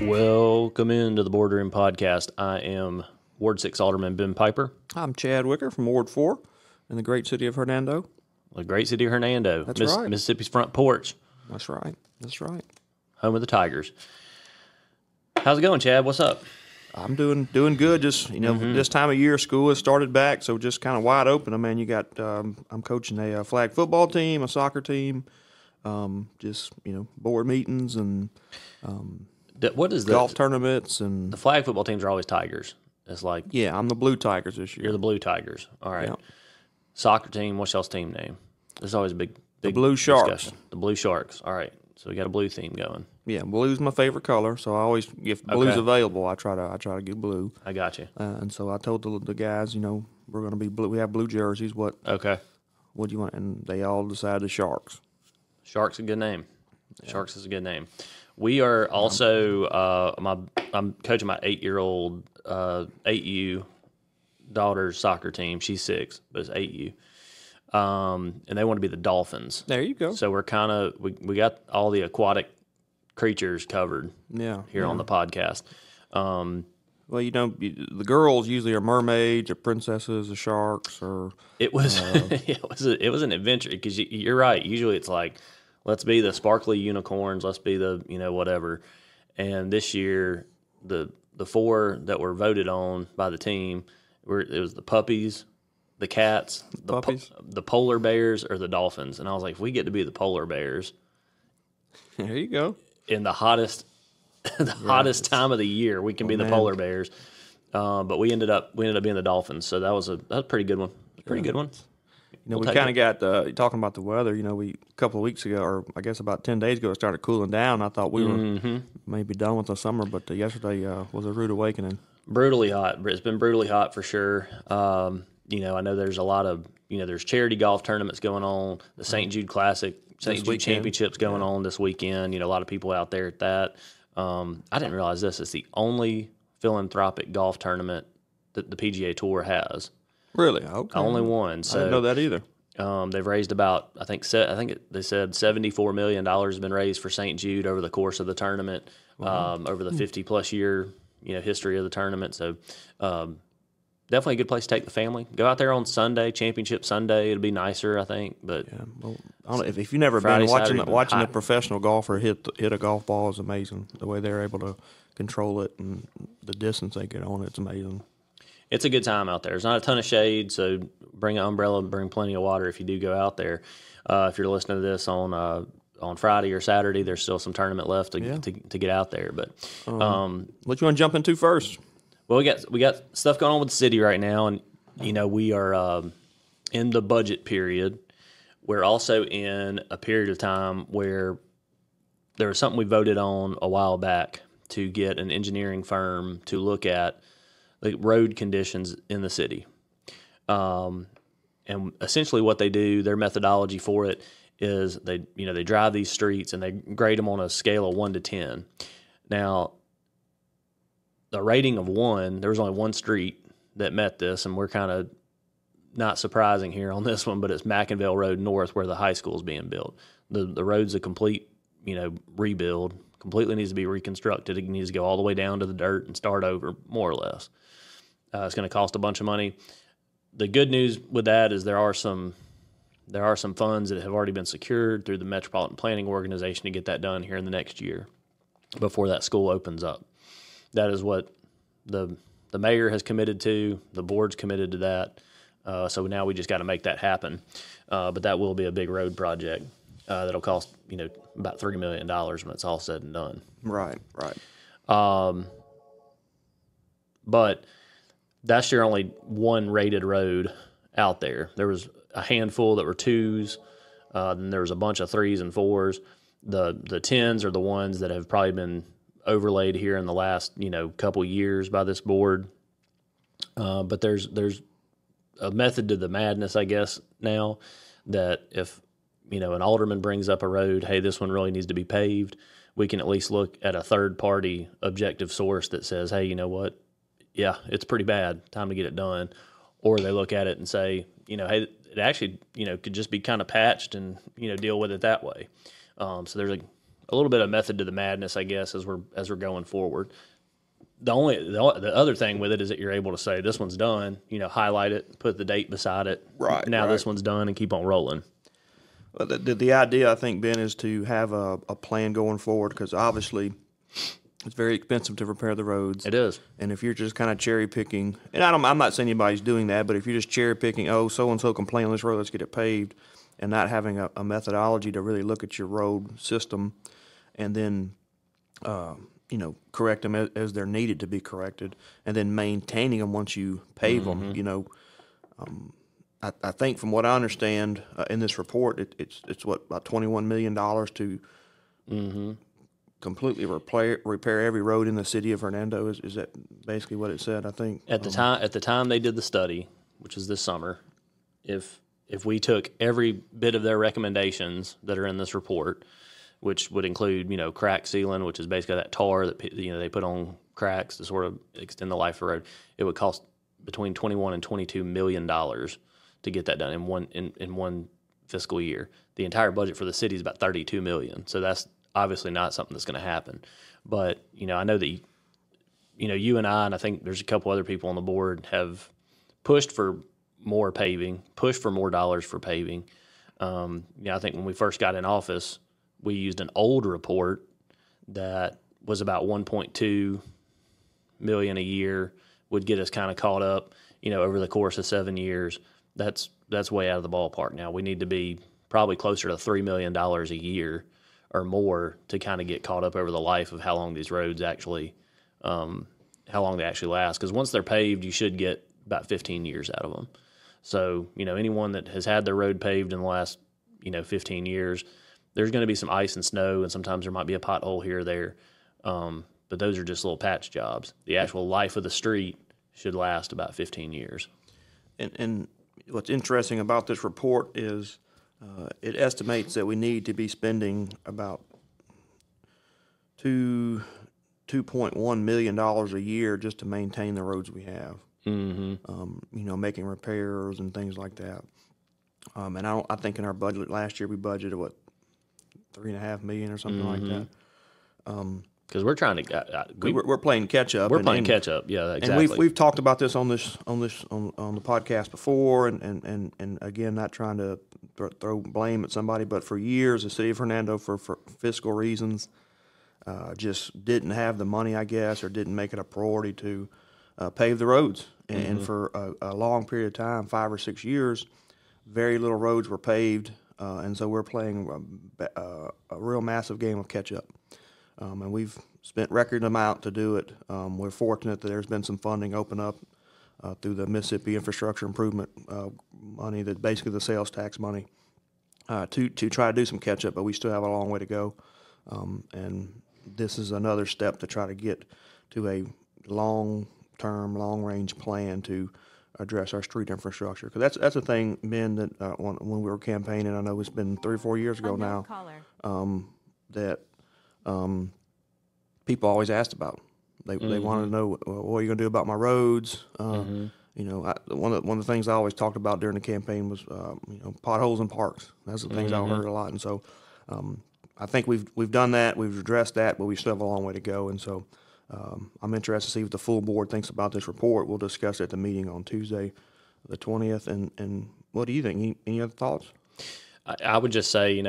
Welcome into the Boardroom Podcast. I am Ward 6 Alderman Ben Piper. I'm Chad Wicker from Ward 4 in the great city of Hernando. The great city of Hernando. That's right. Mississippi's front porch. That's right. That's right. Home of the Tigers. How's it going, Chad? What's up? I'm doing good. Just, this time of year, school has started back, so just kind of wide open. I mean, you got, I'm coaching a flag football team, a soccer team, board meetings and What is golf tournaments. And the flag football teams are always Tigers. It's like, yeah, I'm the Blue Tigers this year. you're the Blue Tigers. All right. Yeah. Soccer team, what's y'all's team name? There's always a big Blue Sharks. discussion. The Blue Sharks. All right. So we got a blue theme going. Yeah, blue's my favorite color, so I always, if blue's Okay. available, I try to get blue. I got you. And so I told the guys, we're going to be blue. We have blue jerseys. What Okay. do you want? And they all decided the Sharks. Sharks is a good name. Sharks is a good name. We are also I'm coaching my 8-year-old 8U daughter's soccer team. She's 6, but it's 8U. And they want to be the Dolphins. There you go. So we're kind of we got all the aquatic creatures covered here on the podcast. Well, the girls usually are mermaids or princesses or sharks or. It was it was an adventure because you're right. Usually it's like, let's be the sparkly unicorns. Let's be the whatever. And this year, the 4 that were voted on by the team it was the puppies, the cats, the polar bears, or the dolphins. And I was like, if we get to be the polar bears, There you go. in the hottest hottest time of the year, we can be the polar bears. But we ended up being the dolphins. So that was a pretty good one. Pretty good one. We kind of got talking about the weather. We a couple of weeks ago, or I guess about 10 days ago, it started cooling down. I thought we were maybe done with the summer, but yesterday was a rude awakening. Brutally hot. It's been brutally hot for sure. I know there's a lot of there's charity golf tournaments going on. The St. Jude Classic, St. Jude Championships going on this weekend. A lot of people out there at that. I didn't realize this. It's the only philanthropic golf tournament that the PGA Tour has. Really? Okay. Only one. So I didn't know that either. They've raised about they said $74 million has been raised for St. Jude over the course of the tournament, over the 50+ year history of the tournament. So definitely a good place to take the family. Go out there on Sunday, Championship Sunday. It'll be nicer, I think. But yeah, well, I don't know, if you've never Friday, been Saturday, watching a professional golfer hit a golf ball is amazing. The way they're able to control it and the distance they get on it's amazing. It's a good time out there. There's not a ton of shade, so bring an umbrella and bring plenty of water if you do go out there. If you're listening to this on Friday or Saturday, there's still some tournament left to get out there. But what you want to jump into first? Well, we got stuff going on with the city right now, and we are in the budget period. We're also in a period of time where there was something we voted on a while back to get an engineering firm to look at the road conditions in the city. And essentially what they do, their methodology for it is they drive these streets and they grade them on a scale of 1 to 10. Now, a rating of 1, there was only one street that met this, and we're kind of not surprising here on this one, but it's McInville Road North where the high school is being built. The road's a complete, rebuild, completely needs to be reconstructed. It needs to go all the way down to the dirt and start over, more or less. It's going to cost a bunch of money. The good news with that is there are some funds that have already been secured through the Metropolitan Planning Organization to get that done here in the next year before that school opens up. That is what the mayor has committed to. The board's committed to that. So now we just got to make that happen. But that will be a big road project that'll cost about $3 million when it's all said and done. Right. But that's your only one rated road out there. There was a handful that were 2s. Then there was a bunch of 3s and 4s. The 10s are the ones that have probably been overlaid here in the last couple years by this board. But there's a method to the madness, I guess, now that if an alderman brings up a road, hey, this one really needs to be paved, we can at least look at a third-party objective source that says, hey, you know what? Yeah, it's pretty bad. Time to get it done. Or they look at it and say, hey, it actually, could just be kind of patched and, deal with it that way. So there's little bit of method to the madness, I guess, as we're going forward. The other thing with it is that you're able to say this one's done, highlight it, put the date beside it. Right. Now this one's done, and keep on rolling. Well, the idea, I think, Ben, is to have a plan going forward, because obviously it's very expensive to repair the roads. It is. And if you're just kind of cherry picking, and I'm not saying anybody's doing that, but if you're just cherry picking, so and so complained on this road, let's get it paved, and not having a methodology to really look at your road system, and then correct them as they're needed to be corrected, and then maintaining them once you pave them. I think from what I understand in this report, it's what, about $21 million to completely repair every road in the city of Hernando. Is that basically what it said? I think at the time they did the study, which is this summer, if we took every bit of their recommendations that are in this report, which would include crack sealing, which is basically that tar that they put on cracks to sort of extend the life of the road, it would cost between $21 and $22 million to get that done in one fiscal year. The entire budget for the city is about $32 million, so that's obviously not something that's going to happen. But I know that you and I think there's a couple other people on the board have pushed for more paving, pushed for more dollars for paving. I think when we first got in office, we used an old report that was about $1.2 million a year, would get us kind of caught up, over the course of 7 years. That's way out of the ballpark now. We need to be probably closer to $3 million a year or more to kind of get caught up over the life of how long these roads actually, how long they actually last. Because once they're paved, you should get about 15 years out of them. So, anyone that has had their road paved in the last, 15 years, there's going to be some ice and snow, and sometimes there might be a pothole here or there. But those are just little patch jobs. The actual life of the street should last about 15 years. And what's interesting about this report is it estimates that we need to be spending about $2.1 million a year just to maintain the roads we have. Making repairs and things like that. And I think in our budget last year we budgeted $3.5 million or something like that. Because we're trying to we're playing catch up. We're playing catch up. Yeah, exactly. And we've talked about this on the podcast before, and again, not trying to throw blame at somebody, but for years the city of Hernando, for fiscal reasons, just didn't have the money, I guess, or didn't make it a priority to pave the roads. And for a long period of time, 5 or 6 years, very little roads were paved, and so we're playing a real massive game of catch up. And we've spent record amount to do it. We're fortunate that there's been some funding open up through the Mississippi Infrastructure Improvement money, that basically the sales tax money, to try to do some catch up, but we still have a long way to go. And this is another step to try to get to a long-term, long-range plan to address our street infrastructure. Because that's a thing, Ben, that when we were campaigning, I know it's been 3 or 4 years ago now, that people always asked about. They wanted to know, what are you going to do about my roads? One of the things I always talked about during the campaign was potholes in parks. That's the things I heard a lot, and so I think we've done that, we've addressed that, but we still have a long way to go. And so I'm interested to see what the full board thinks about this report. We'll discuss it at the meeting on Tuesday, the 20th. And what do you think? Any other thoughts? I would just say,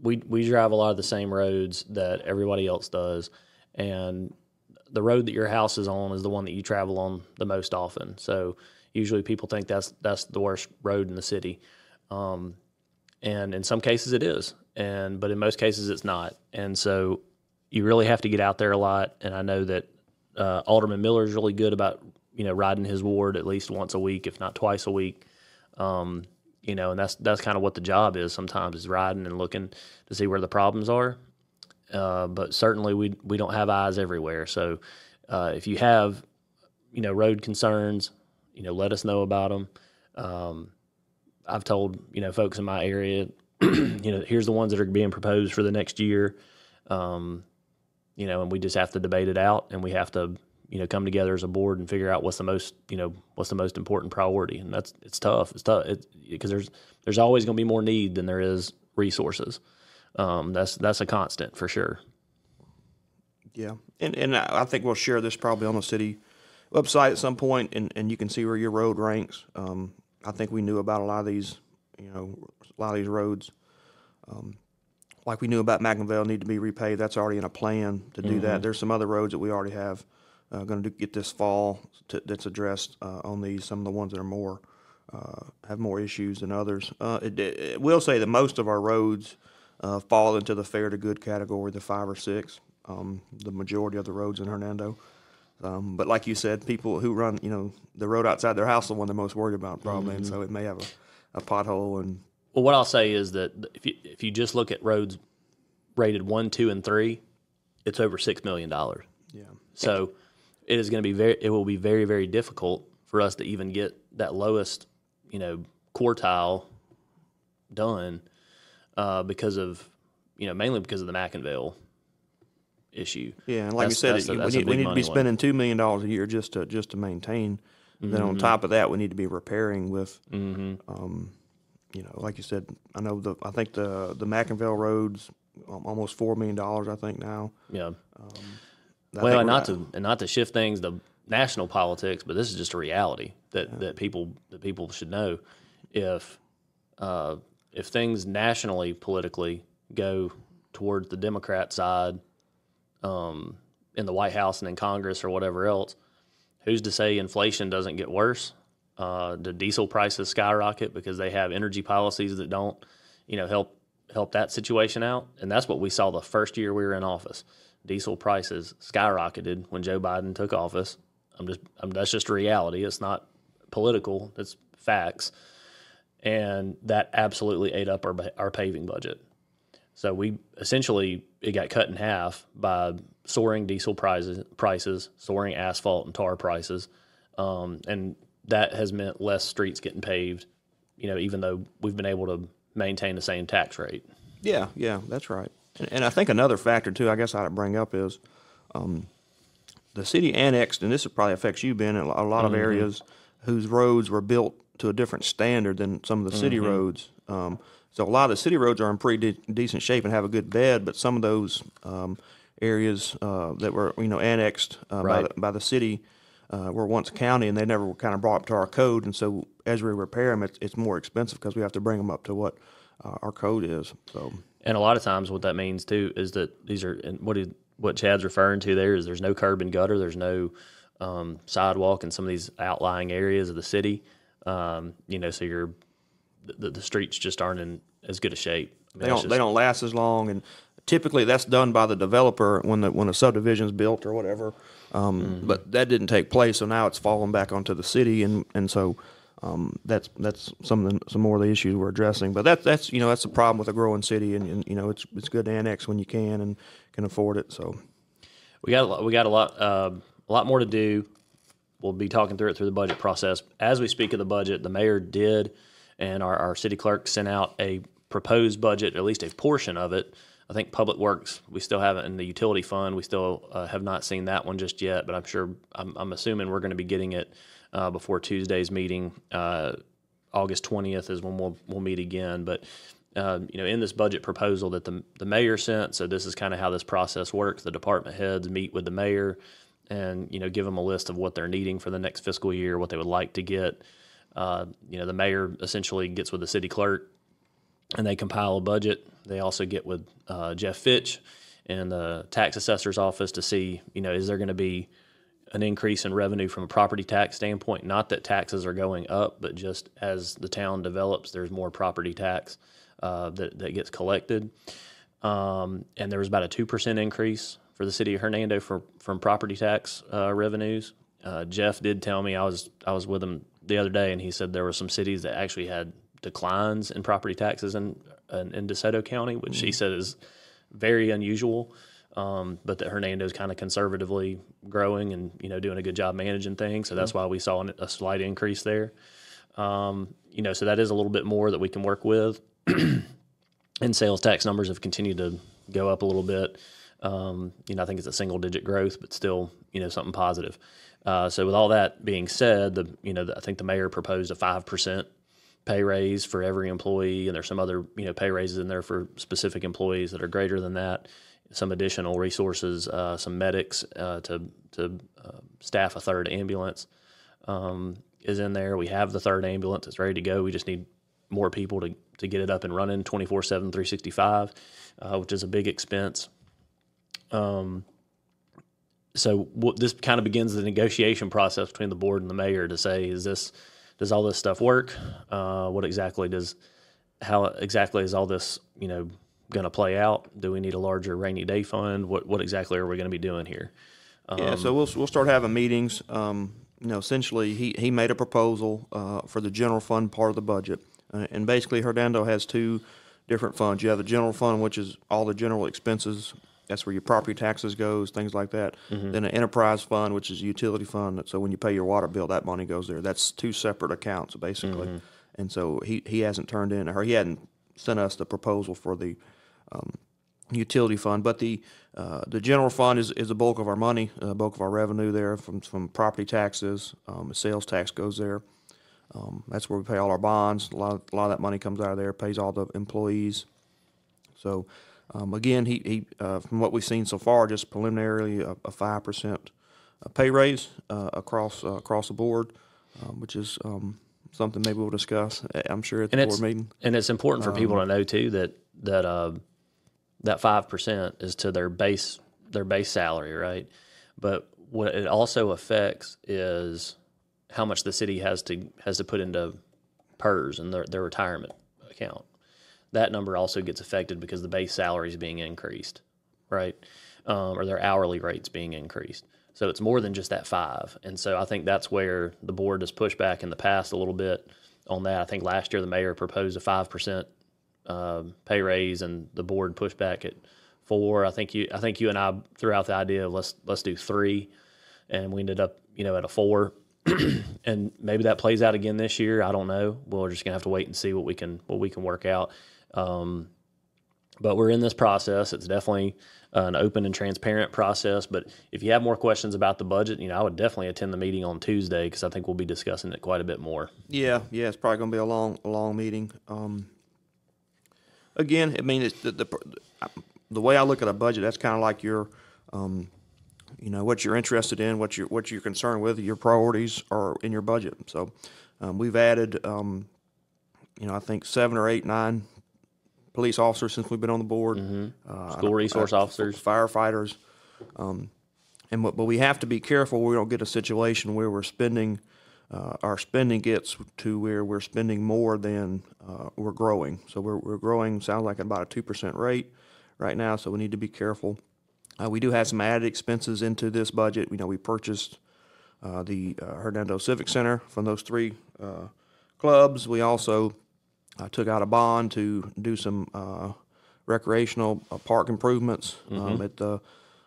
we drive a lot of the same roads that everybody else does, and the road that your house is on is the one that you travel on the most often. So usually people think that's the worst road in the city, and in some cases it is, but in most cases it's not. And so you really have to get out there a lot. And I know that Alderman Miller is really good about riding his ward at least once a week, if not twice a week. And that's kind of what the job is sometimes, is riding and looking to see where the problems are. But certainly we don't have eyes everywhere. So if you have, road concerns, let us know about them. I've told, folks in my area, here's the ones that are being proposed for the next year. And we just have to debate it out, and we have to, come together as a board and figure out what's the most important priority. And it's tough. It's tough because there's always going to be more need than there is resources. That's a constant for sure. Yeah, and I think we'll share this probably on the city website at some point, and you can see where your road ranks. I think we knew about a lot of these, roads. Like we knew about McIngvale need to be repaved. That's already in a plan to do that. There's some other roads that we already have going to get this fall that's addressed on these. Some of the ones that are more have more issues than others. It will say that most of our roads fall into the fair to good category, the 5 or 6. The majority of the roads in Hernando. But like you said, people who run, the road outside their house is the one they're most worried about probably, and so it may have a pothole. And well, what I'll say is that if you just look at roads rated 1, 2, and 3, it's over $6 million. Yeah. So it will be very, very difficult for us to even get that lowest, quartile done because of, mainly because of the McIngvale issue. Yeah, and like you said, we need to be spending $2 million a year just to maintain. Then on top of that, we need to be repairing with, like you said. I think the McIngvale roads almost $4 million. I think now. Yeah. Well, not to shift things to national politics, but this is just a reality that people should know. If things nationally politically go towards the Democrat side. In the White House and in Congress or whatever else, who's to say inflation doesn't get worse? The diesel prices skyrocket because they have energy policies that don't, help that situation out. And that's what we saw the first year we were in office. Diesel prices skyrocketed when Joe Biden took office. That's just a reality. It's not political. It's facts. And that absolutely ate up our paving budget. So it got cut in half by soaring diesel prices, soaring asphalt and tar prices, and that has meant less streets getting paved, even though we've been able to maintain the same tax rate. Yeah, that's right. And I think another factor, too, I guess I ought to bring up is the city annexed, and this probably affects you, Ben, in a lot of areas whose roads were built to a different standard than some of the city roads. So a lot of the city roads are in pretty decent shape and have a good bed, but some of those areas that were annexed by the city were once county, and they never were kind of brought up to our code. And so as we repair them, it's more expensive because we have to bring them up to what our code is. So and a lot of times what that means too is that these are what Chad's referring to there is there's no curb and gutter, there's no sidewalk in some of these outlying areas of the city. So the streets just aren't in as good a shape. They don't last as long, and typically that's done by the developer when a subdivision is built or whatever. But that didn't take place, so now it's falling back onto the city, and so that's some more of the issues we're addressing. But that's the problem with a growing city, and it's good to annex when you can and can afford it. So we got a lot more to do. We'll be talking through the budget process. As we speak of the budget, the mayor did, and our city clerk sent out a proposed budget, at least a portion of it. I think Public Works, we still haven't, in the utility fund, we still have not seen that one just yet, but I'm assuming we're going to be getting it before Tuesday's meeting. August 20th is when we'll meet again. But, in this budget proposal that the mayor sent, so this is kind of how this process works. The department heads meet with the mayor and, give them a list of what they're needing for the next fiscal year, what they would like to get. The mayor essentially gets with the city clerk and they compile a budget. They also get with Jeff Fitch and the tax assessor's office to see, is there going to be an increase in revenue from a property tax standpoint? Not that taxes are going up, but just as the town develops, there's more property tax that gets collected. And there was about a 2% increase for the city of Hernando from property tax revenues. Jeff did tell me, I was with him the other day, and he said there were some cities that actually had declines in property taxes in DeSoto County, which he said is very unusual, but that Hernando is kind of conservatively growing and doing a good job managing things. So that's why we saw a slight increase there. So that is a little bit more that we can work with. And sales tax numbers have continued to go up a little bit. I think it's a single digit growth, but still something positive. So with all that being said, I think the mayor proposed a 5% pay raise for every employee, and there's some other pay raises in there for specific employees that are greater than that. Some additional resources, some medics to staff a third ambulance is in there. We have the third ambulance; it's ready to go. We just need more people to get it up and running 24/7, 365, which is a big expense. So this kind of begins the negotiation process between the board and the mayor to say, does all this stuff work? How exactly is all this, going to play out? Do we need a larger rainy day fund? What exactly are we going to be doing here? So we'll start having meetings. Essentially he made a proposal for the general fund part of the budget. And basically Hernando has two different funds. You have the general fund, which is all the general expenses. That's where your property taxes goes, things like that. Mm-hmm. Then an enterprise fund, which is a utility fund. So when you pay your water bill, that money goes there. That's two separate accounts, basically. Mm-hmm. And so he hasn't turned in, or he hadn't sent us the proposal for the utility fund. But the general fund is the bulk of our money, the bulk of our revenue there from property taxes. Sales tax goes there. That's where we pay all our bonds. A lot of that money comes out of there, pays all the employees. So again, he from what we've seen so far, just preliminarily a 5% pay raise across the board, which is something maybe we'll discuss, I'm sure, at the board meeting. And it's important for people to know too that 5% is to their base salary, right? But what it also affects is how much the city has to put into PERS and their retirement account. That number also gets affected because the base salary is being increased, right? Or their hourly rates being increased. So it's more than just that 5. And so I think that's where the board has pushed back in the past a little bit on that. I think last year the mayor proposed a 5% pay raise, and the board pushed back at 4. I think you and I threw out the idea of let's do 3, and we ended up at a 4. And maybe that plays out again this year. I don't know. We're just gonna have to wait and see what we can work out. But we're in this process. It's definitely an open and transparent process. But if you have more questions about the budget, I would definitely attend the meeting on Tuesday because I think we'll be discussing it quite a bit more. Yeah, it's probably going to be a long meeting. Again, I mean, it's the way I look at a budget, that's kind of like your, what you're interested in, what you're concerned with, your priorities are in your budget. So we've added, I think 7 or 8, 9 police officers since we've been on the board. Mm-hmm. School resource officers, firefighters, but we have to be careful we don't get a situation where we're spending. Our spending gets to where we're spending more than we're growing. So we're growing, sounds like at about a 2% rate right now. So we need to be careful. We do have some added expenses into this budget. We purchased the Hernando Civic Center from those 3 clubs. We also took out a bond to do some recreational park improvements at the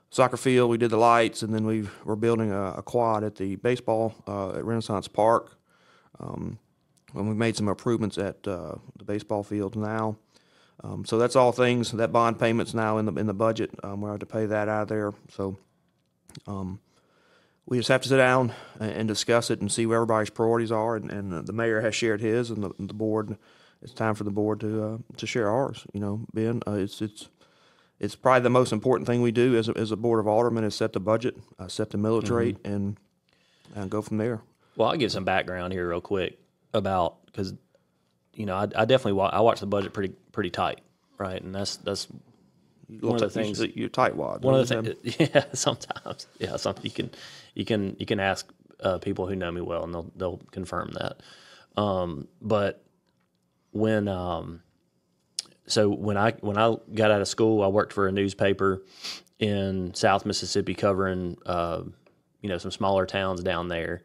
soccer field. We did the lights, and then we're building a quad at the baseball at Renaissance Park. And we made some improvements at the baseball field now. So that's all things. That bond payment's now in the budget. We have to pay that out of there. So we just have to sit down and discuss it and see where everybody's priorities are. And the mayor has shared his, and the board. It's time for the board to share ours. Ben, it's probably the most important thing we do as a board of aldermen is set the budget, set the millage rate, and go from there. Well, I'll give some background here real quick about because I definitely watch the budget pretty tight, right? And that's one of the things that you're tightwad. One of the things, yeah, sometimes, yeah, you can ask people who know me well, and they'll confirm that. But when So when I got out of school, I worked for a newspaper in South Mississippi covering some smaller towns down there,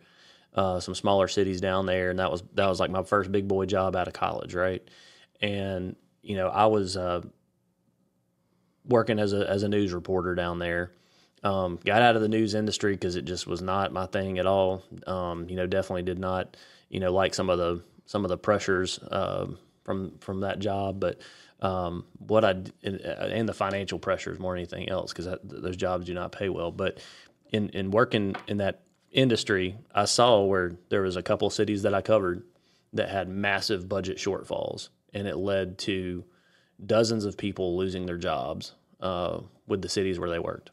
some smaller cities down there, and that was like my first big boy job out of college, right? And I was working as a news reporter down there. Got out of the news industry because it just was not my thing at all. Definitely did not like some of the pressures from that job, but and the financial pressures more than anything else, because those jobs do not pay well. But in working in that industry, I saw where there was a couple of cities that I covered that had massive budget shortfalls, and it led to dozens of people losing their jobs with the cities where they worked.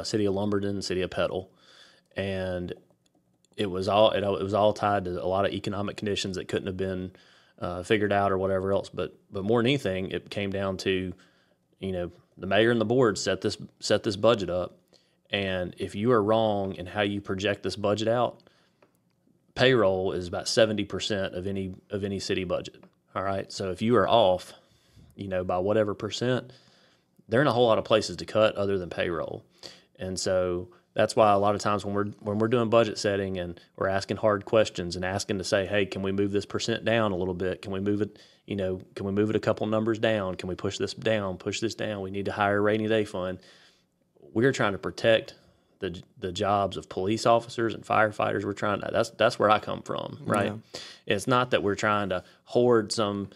City of Lumberton, City of Petal, and it was all tied to a lot of economic conditions that couldn't have been figured out or whatever else. But more than anything, it came down to, the mayor and the board set this budget up, and if you are wrong in how you project this budget out, payroll is about 70% of any city budget. All right, so if you are off, by whatever percent, there aren't a whole lot of places to cut other than payroll, and so that's why a lot of times when we're doing budget setting and we're asking hard questions and asking to say, hey, can we move this percent down a little bit? Can we move it? Can we move it a couple numbers down? Can we push this down? Push this down? We need to hire a rainy day fund. We're trying to protect the jobs of police officers and firefighters. We're trying to. That's where I come from, right? Yeah. It's not that we're trying to hoard some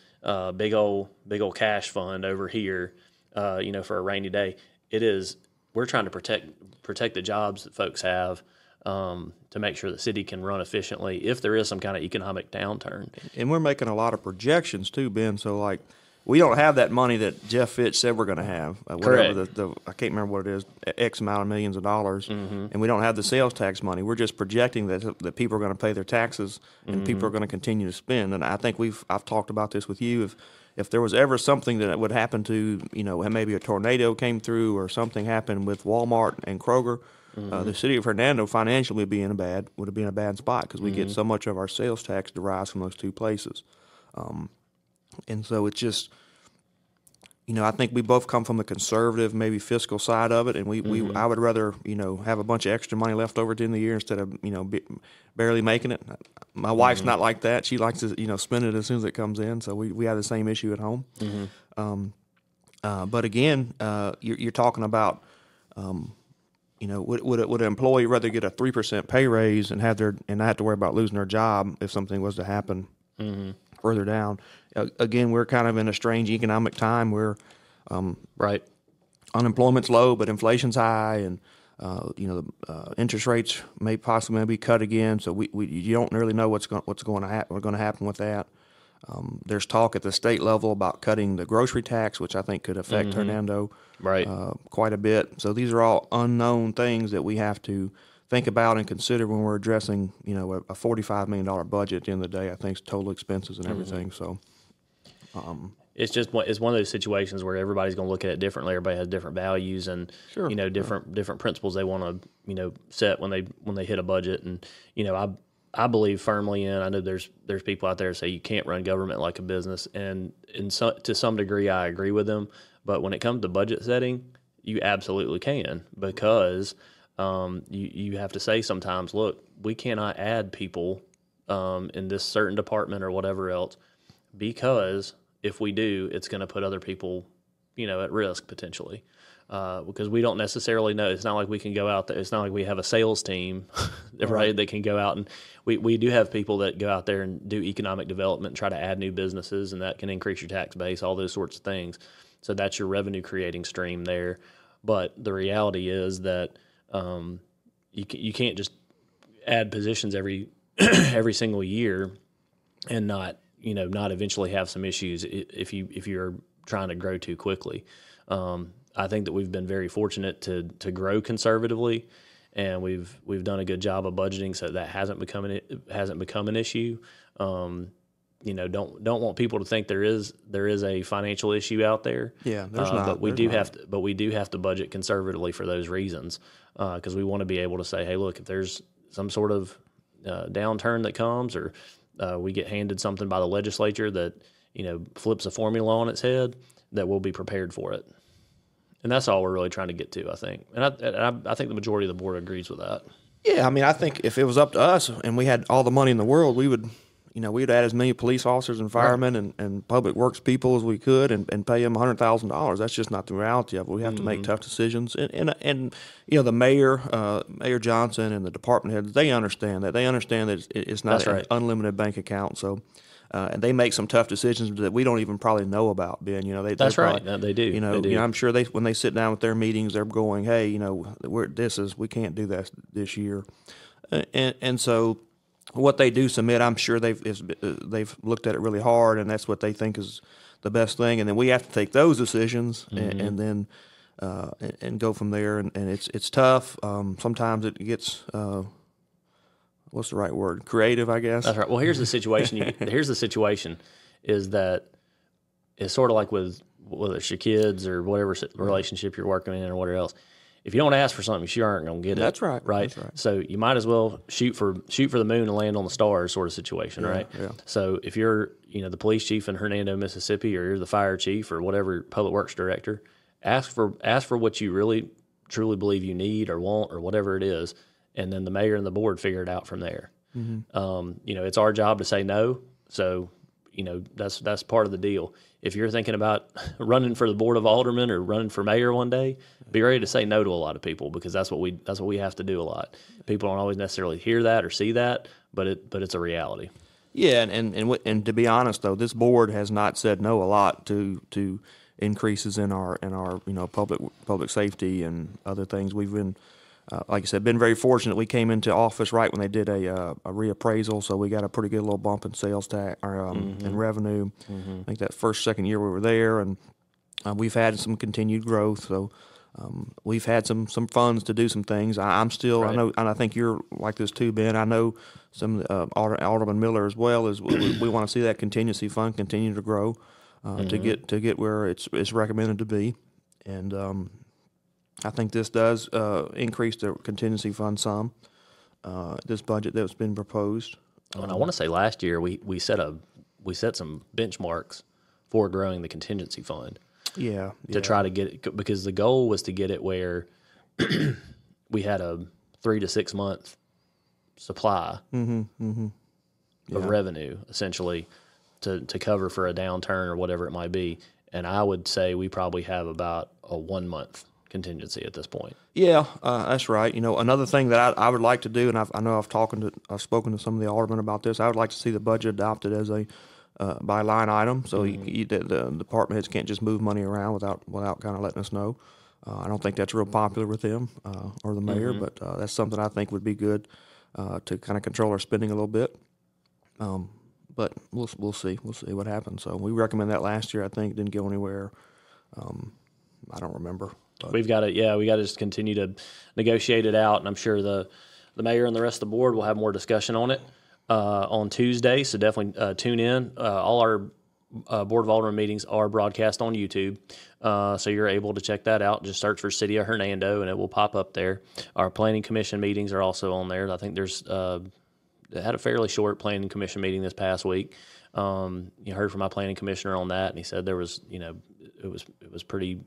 big old cash fund over here, for a rainy day. It is. We're trying to protect the jobs that folks have, to make sure the city can run efficiently if there is some kind of economic downturn. And we're making a lot of projections too, Ben. So like, we don't have that money that Jeff Fitch said we're going to have. Whatever I can't remember what it is, X amount of millions of dollars, and we don't have the sales tax money. We're just projecting that people are going to pay their taxes and people are going to continue to spend. And I think I've talked about this with you. If there was ever something that would happen to, maybe a tornado came through or something happened with Walmart and Kroger, the city of Hernando financially would be in a bad spot because we get so much of our sales tax derives from those two places. And so it's just, I think we both come from the conservative, maybe fiscal side of it, and I would rather, have a bunch of extra money left over at the end of the year instead of, barely making it. My wife's not like that. She likes to, spend it as soon as it comes in. So we have the same issue at home. But again, you're talking about, would an employee rather get a 3% pay raise and not have to worry about losing their job if something was to happen further down? Again, we're kind of in a strange economic time where, right, unemployment's low, but inflation's high, and interest rates may possibly be cut again. So you don't really know what's going to happen with that. There's talk at the state level about cutting the grocery tax, which I think could affect Hernando quite a bit. So these are all unknown things that we have to think about and consider when we're addressing, a $45 million budget at the end of the day. I think it's total expenses and everything. So it's one of those situations where everybody's going to look at it differently. Everybody has different values and different principles they want to set when they hit a budget. And I believe firmly in. I know there's people out there that say you can't run government like a business, and to some degree I agree with them. But when it comes to budget setting, you absolutely can, because you have to say sometimes, look, we cannot add people in this certain department or whatever else, because if we do, it's going to put other people, at risk potentially, because we don't necessarily know. It's not like we can go out there. It's not like we have a sales team, right, that can go out, and we do have people that go out there and do economic development and try to add new businesses, and that can increase your tax base, all those sorts of things. So that's your revenue creating stream there. But the reality is that you can't just add positions every single year and not eventually have some issues if you're trying to grow too quickly. I think that we've been very fortunate to grow conservatively, and we've done a good job of budgeting, so that hasn't become an issue. Don't want people to think there is a financial issue out there. Yeah, there's not. But we do have to budget conservatively for those reasons, because we want to be able to say, hey, look, if there's some sort of downturn that comes, or we get handed something by the legislature that flips a formula on its head, that we'll be prepared for it. And that's all we're really trying to get to, I think. And I think the majority of the board agrees with that. Yeah, I mean, I think if it was up to us and we had all the money in the world, we would, we'd add as many police officers and firemen and public works people as we could and pay them $100,000. That's just not the reality of it. We have to make tough decisions. And the Mayor Johnson and the department heads, they understand that. They understand that it's not an unlimited bank account. So, and they make some tough decisions that we don't even probably know about, Ben. That's right. They do. They do. I'm sure when they sit down with their meetings, they're going, hey, we can't do that this year. And so what they do submit, I'm sure they've looked at it really hard, and that's what they think is the best thing. And then we have to take those decisions and then and go from there. And it's tough. Sometimes it gets what's the right word? Creative, I guess. That's right. Well, here's the situation. Here's the situation, is that it's sort of like with whether it's your kids or whatever relationship you're working in or whatever else. If you don't ask for something, you sure aren't going to get it. That's right. Right. That's right. So you might as well shoot for the moon and land on the stars, sort of situation, right? Yeah. So if you're the police chief in Hernando, Mississippi, or you're the fire chief or whatever public works director, ask for what you really truly believe you need or want or whatever it is, and then the mayor and the board figure it out from there. It's our job to say no. So that's part of the deal. If you're thinking about running for the board of aldermen or running for mayor one day, be ready to say no to a lot of people, because that's what we have to do a lot. People don't always necessarily hear that or see that, but it's a reality. Yeah, and to be honest though, this board has not said no a lot to increases in our public safety and other things. We've been like I said, been very fortunate. We came into office right when they did a reappraisal, so we got a pretty good little bump in sales tax and revenue. I think that second year we were there, and we've had some continued growth. So we've had some funds to do some things. I'm still, right. I know, and I think you're like this too, Ben. I know some Alderman Miller as well. We want to see that contingency fund continue to grow to get where it's recommended to be, and I think this does increase the contingency fund some. This budget that's been proposed. And I want to say last year we set some benchmarks for growing the contingency fund. Yeah. To try to get it, because the goal was to get it where we had a 3 to 6 month supply of revenue, essentially, to cover for a downturn or whatever it might be. And I would say we probably have about a 1 month contingency at this point. Yeah, that's right. Another thing that I would like to do, and I know I've spoken to some of the aldermen about this. I would like to see the budget adopted as a by line item, so the department heads can't just move money around without kind of letting us know. I don't think that's real popular with them or the mayor, but that's something I think would be good to kind of control our spending a little bit. But we'll see what happens. So we recommended that last year. I think it didn't go anywhere. I don't remember. But we got to just continue to negotiate it out, and I'm sure the mayor and the rest of the board will have more discussion on it on Tuesday. So definitely tune in. All our Board of Aldermen meetings are broadcast on YouTube, so you're able to check that out. Just search for City of Hernando, and it will pop up there. Our Planning Commission meetings are also on there. I think there's had a fairly short Planning Commission meeting this past week. You heard from my Planning Commissioner on that, and he said there was, it was pretty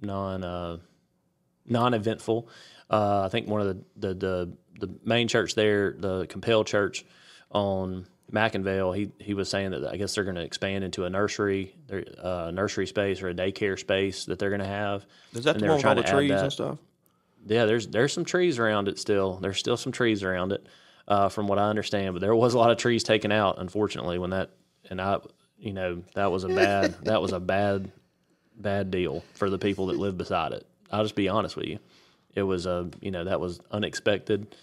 non-eventful. I think one of the main church there, the Compel Church on McInvale, he was saying that I guess they're going to expand into a nursery space or a daycare space that they're going to have. Is that the one with all the trees and stuff? Yeah, there's some trees around it still. There's still some trees around it, from what I understand. But there was a lot of trees taken out, unfortunately, that was a bad deal for the people that live beside it. I'll just be honest with you. It was that was unexpected.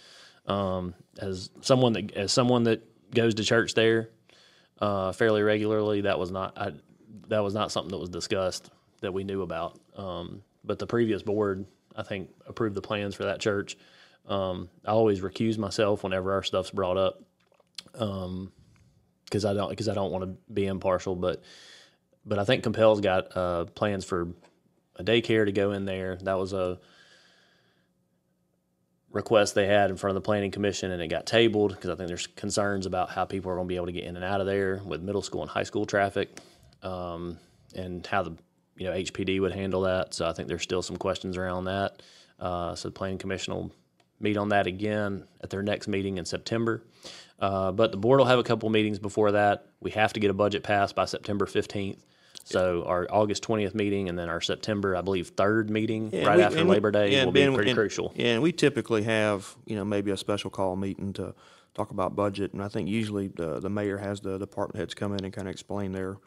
As someone that goes to church there fairly regularly, that was not something that was discussed that we knew about. But the previous board, I think, approved the plans for that church. I always recuse myself whenever our stuff's brought up, because I don't want to be impartial, but I think Compel's got plans for a daycare to go in there. That was a request they had in front of the Planning Commission, and it got tabled because I think there's concerns about how people are going to be able to get in and out of there with middle school and high school traffic, and how the HPD would handle that. So I think there's still some questions around that. So the Planning Commission will meet on that again at their next meeting in September. But the board will have a couple meetings before that. We have to get a budget passed by September 15th. So our August 20th meeting and then our September, I believe, 3rd meeting after Labor Day will be pretty crucial. Yeah, and we typically have, maybe a special call meeting to talk about budget. And I think usually the mayor has the department heads come in and kind of explain their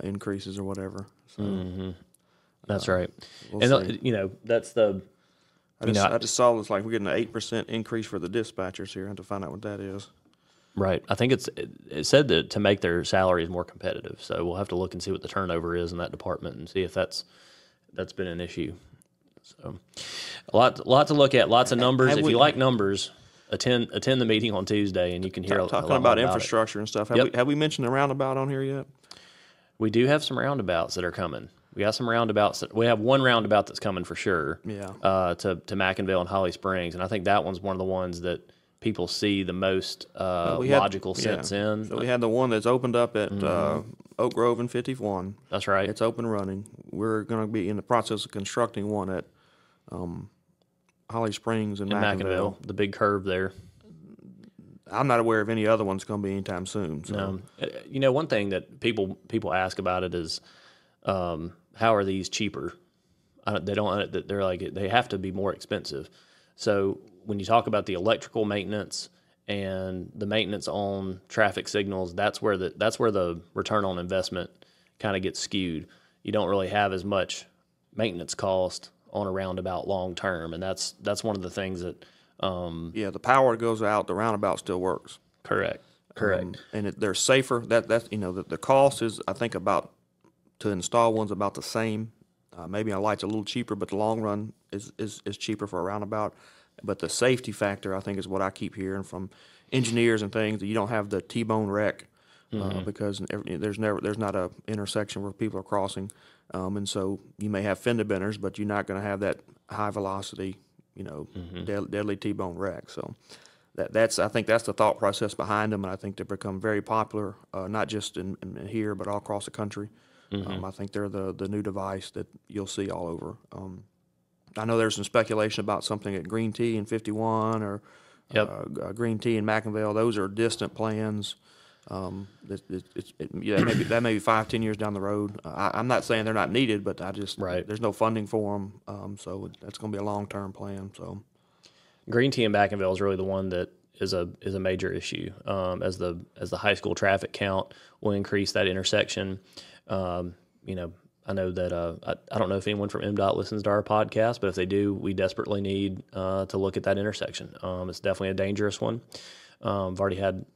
increases or whatever. So, that's right. We'll see. That's the... I just saw it's like we're getting an 8% increase for the dispatchers here. I have to find out what that is. Right. I think it said that to make their salaries more competitive. So we'll have to look and see what the turnover is in that department and see if that's been an issue. So a lot to look at, lots of numbers. Have If we- you like numbers, attend the meeting on Tuesday and you can hear a Talking lot about more infrastructure and stuff. Yep. Have we mentioned the roundabout on here yet? We do have some roundabouts that are coming. We got some roundabouts. We have one roundabout that's coming for sure. Yeah. To McInville and Holly Springs, and I think that one's one of the ones that people see the most logical sense in. So we had the one that's opened up at Oak Grove and 51. That's right. It's open and running. We're going to be in the process of constructing one at Holly Springs and in McInville. the big curve there. I'm not aware of any other ones going to be anytime soon. So. One thing that people ask about it is, how are these cheaper? They're like, they have to be more expensive. So when you talk about the electrical maintenance and the maintenance on traffic signals, that's where the return on investment kind of gets skewed. You don't really have as much maintenance cost on a roundabout long term, and that's one of the things that. The power goes out, the roundabout still works. Correct. And they're safer. That's the cost is, I think, about to install one's about the same. Maybe a light's a little cheaper, but the long run is cheaper for a roundabout. But the safety factor, I think, is what I keep hearing from engineers and things, that you don't have the T-bone wreck because there's not a intersection where people are crossing, and so you may have fender benders, but you're not going to have that high velocity, deadly T-bone wreck. So I think that's the thought process behind them, and I think they've become very popular, not just in here, but all across the country. I think they're the new device that you'll see all over. I know there's some speculation about something at Green Tea in 51 or Green Tea in McInville. Those are distant plans. That may be 5-10 years down the road. I'm not saying they're not needed, but there's no funding for them. So that's going to be a long-term plan. So Green Tea in McInville is really the one that is a major issue. As the high school traffic count will increase that intersection. I know that I don't know if anyone from MDOT listens to our podcast, but if they do, we desperately need to look at that intersection. It's definitely a dangerous one. I've already had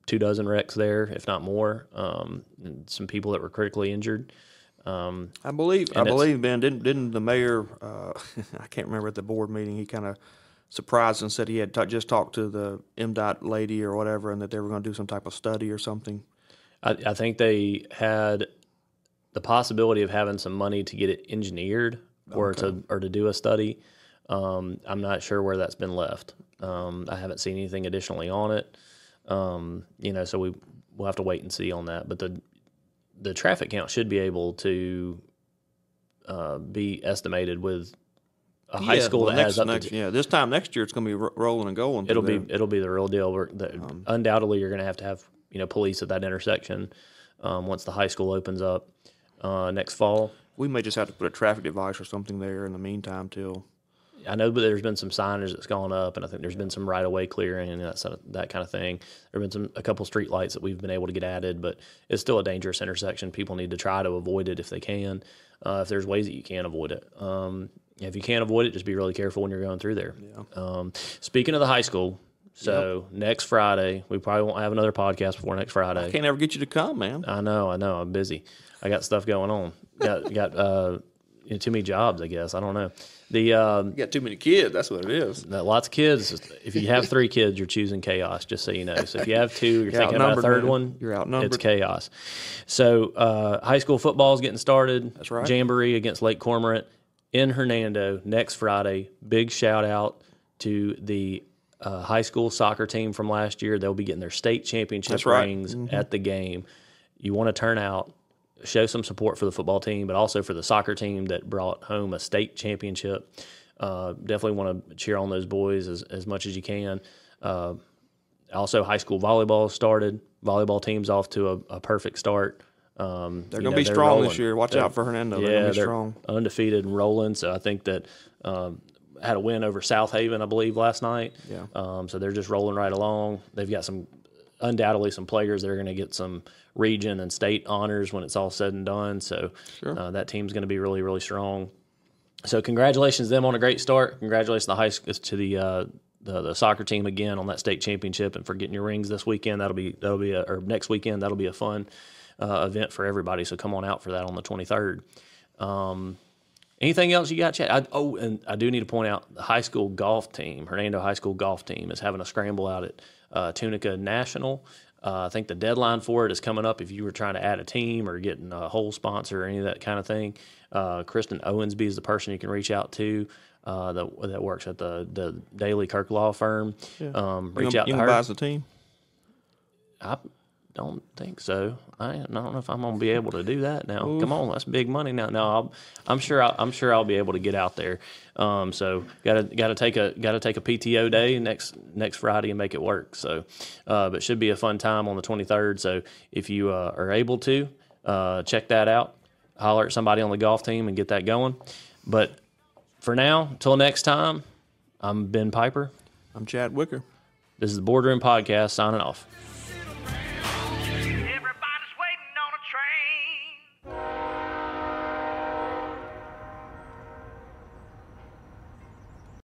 24 wrecks there, if not more, and some people that were critically injured. I believe Ben didn't the mayor? I can't remember at the board meeting. He kind of surprised and said he had just talked to the MDOT lady or whatever, and that they were going to do some type of study or something. I think they had the possibility of having some money to get it engineered or to do a study. I'm not sure where that's been left. I haven't seen anything additionally on it. So we'll have to wait and see on that. But the traffic count should be able to be estimated with a high school that has up to this time next year it's going to be rolling and going. It'll be the real deal. Undoubtedly, you're going to have police at that intersection once the high school opens up next fall. We may just have to put a traffic device or something there in the meantime till. I know, but there's been some signage that's gone up, and I think there's been some right-of-way clearing and that kind of thing. There have been a couple street lights that we've been able to get added, but it's still a dangerous intersection. People need to try to avoid it if they can, if there's ways that you can avoid it. If you can't avoid it, just be really careful when you're going through there. Yeah. Speaking of the high school, next Friday, we probably won't have another podcast before next Friday. I can't ever get you to come, man. I know. I'm busy. I got stuff going on. Got too many jobs, I guess. I don't know. You got too many kids. That's what it is. Lots of kids. If you have 3 kids, you're choosing chaos, just so you know. So if you have 2, you're thinking about a third one, you're outnumbered. It's chaos. So high school football is getting started. That's right. Jamboree against Lake Cormorant in Hernando next Friday. Big shout out to the high school soccer team from last year. They'll be getting their state championship rings at the game. You want to turn out, show some support for the football team, but also for the soccer team that brought home a state championship. Definitely want to cheer on those boys as much as you can. Also, high school volleyball started. Volleyball team's off to a perfect start. They're going to be strong this year. Watch out for Hernando. They're going to be strong. Undefeated and rolling. So I think that had a win over South Haven, I believe, last night. Yeah. So they're just rolling right along. They've got undoubtedly some players that are going to get some region and state honors when it's all said and done. So that team's going to be really, really strong. So congratulations to them on a great start. Congratulations to the soccer team again on that state championship and for getting your rings this weekend. Or next weekend. That'll be a fun event for everybody. So come on out for that on the 23rd. Anything else you got, Chad? And I do need to point out the high school golf team, Hernando High School golf team, is having a scramble out at Tunica National. I think the deadline for it is coming up if you were trying to add a team or getting a whole sponsor or any of that kind of thing. Kristen Owensby is the person you can reach out to that works at the Daily Kirk Law Firm. Yeah. Reach out to you her. can buy us a team? I don't think so. I don't know if I'm going to be able to do that now. Oof. Come on, that's big money now. No, I'm sure I'll be able to get out there. So gotta take a PTO day next Friday and make it work. So, but should be a fun time on the 23rd. So if you are able to check that out, holler at somebody on the golf team and get that going. But for now, till next time, I'm Ben Piper. I'm Chad Wicker. This is the Boardroom Podcast signing off.